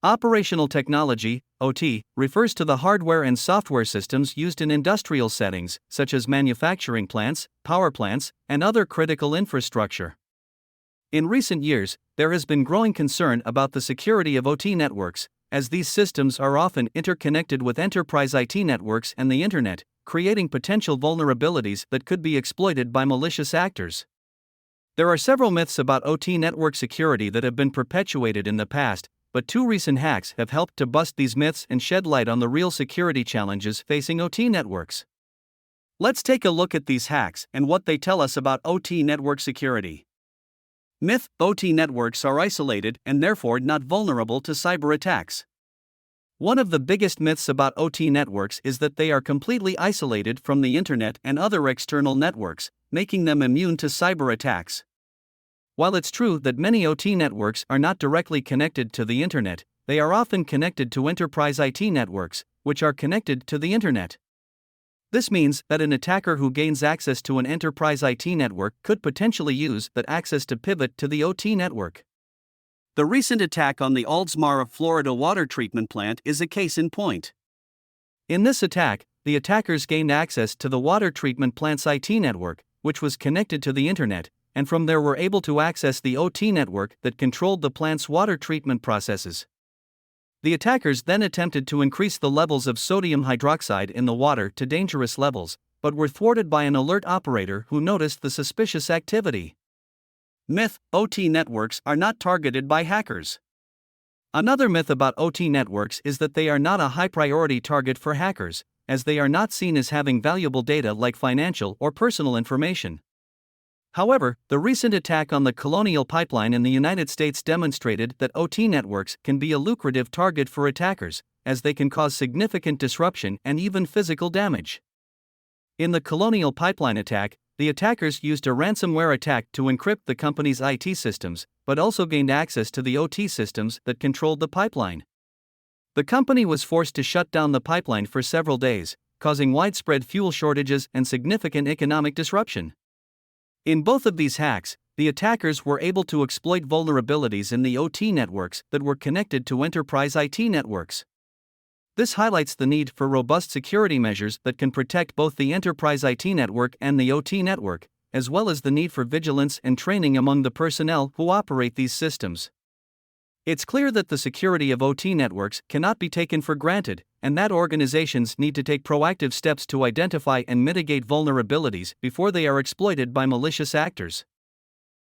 Operational technology, OT, refers to the hardware and software systems used in industrial settings, such as manufacturing plants, power plants, and other critical infrastructure. In recent years, there has been growing concern about the security of OT networks, as these systems are often interconnected with enterprise IT networks and the Internet, creating potential vulnerabilities that could be exploited by malicious actors. There are several myths about OT network security that have been perpetuated in the past, but two recent hacks have helped to bust these myths and shed light on the real security challenges facing OT networks. Let's take a look at these hacks and what they tell us about OT network security. Myth: OT networks are isolated and therefore not vulnerable to cyber attacks. One of the biggest myths about OT networks is that they are completely isolated from the Internet and other external networks, making them immune to cyber attacks. While it's true that many OT networks are not directly connected to the Internet, they are often connected to enterprise IT networks, which are connected to the Internet. This means that an attacker who gains access to an enterprise IT network could potentially use that access to pivot to the OT network. The recent attack on the Oldsmar, Florida water treatment plant is a case in point. In this attack, the attackers gained access to the water treatment plant's IT network, which was connected to the Internet, and from there were able to access the OT network that controlled the plant's water treatment processes. The attackers then attempted to increase the levels of sodium hydroxide in the water to dangerous levels, but were thwarted by an alert operator who noticed the suspicious activity. Myth: OT networks are not targeted by hackers. Another myth about OT networks is that they are not a high-priority target for hackers, as they are not seen as having valuable data like financial or personal information. However, the recent attack on the Colonial Pipeline in the United States demonstrated that OT networks can be a lucrative target for attackers, as they can cause significant disruption and even physical damage. In the Colonial Pipeline attack, the attackers used a ransomware attack to encrypt the company's IT systems, but also gained access to the OT systems that controlled the pipeline. The company was forced to shut down the pipeline for several days, causing widespread fuel shortages and significant economic disruption. In both of these hacks, the attackers were able to exploit vulnerabilities in the OT networks that were connected to enterprise IT networks. This highlights the need for robust security measures that can protect both the enterprise IT network and the OT network, as well as the need for vigilance and training among the personnel who operate these systems. It's clear that the security of OT networks cannot be taken for granted, and that organizations need to take proactive steps to identify and mitigate vulnerabilities before they are exploited by malicious actors.